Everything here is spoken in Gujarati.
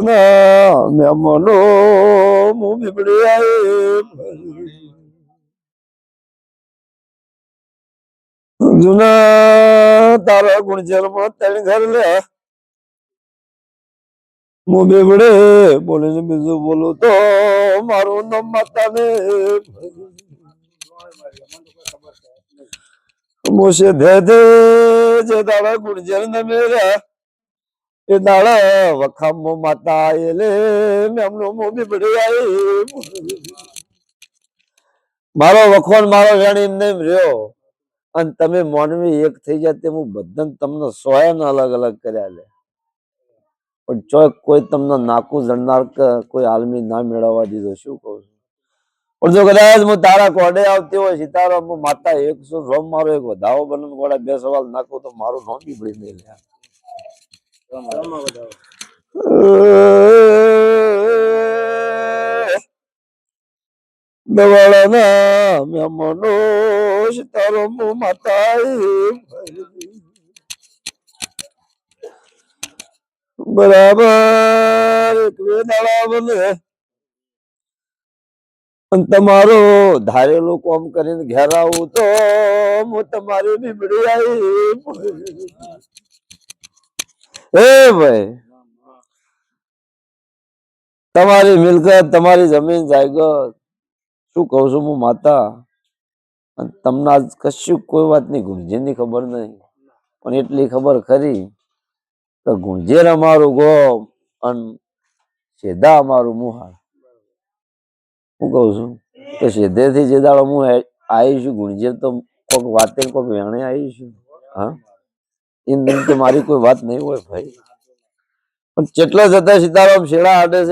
મહેમાનો મું બીબડી જુના તારા ગુણજરમાં ત્રણ ઘર લે હું બીબડે બોલીને બીજું બોલું તો મારું નામ માતાને મોશે ધે દે જે તારા ગુણજર ને મેર્યા એ દાડા વખામો માતા એટલે મેમનો મો બીબડી આવી મારો વખોન મારો વેણી એમ નહીં રહ્યો અને તમે માનવી એક થઈ જાય તે હું બધા તમને સોયન અલગ અલગ કર્યા લે પણ ચોક કોઈ તમને નાકું જણનાર કે કોઈ આલમી ના મેળવવા દીધો શું કહું છું પણ જો કદાચ હું તારા કોડે આવતી હોય સીતારામ હું માતા 100 રોમ મારો એક વધાવો બનન ગોળા 2 સવાલ નાખું તો મારું નામ બીબડી નહીં લે દવાળાના મહેમાનો સીતારામ માતા બરાબર એક વેદાળા બને તમારો ધારેલું કોમ કરીને ઘેર આવું તો હું તમારી બીબડી આવી હે ભાઈ તમારી મિલકત તમારી જમીન જાયગત શું કહું છું હું માતા તમને આજ કશું કોઈ વાતની ગુંજેરની ખબર નહીં પણ એટલી ખબર ખરી કે ગુંજેર અમારું ગોમ અને સેધા અમારું મુહાર હું કહું છું કે સેધેથી જે દાડો હું આવીશું ગુંજેર તો કોઈક વાતે કોઈક વેણે આવીશું હા એમ તો મારી કોઈ વાત નહીં હોય ભાઈ પણ જેટલા જતા સીતારામ શેડા આડે છે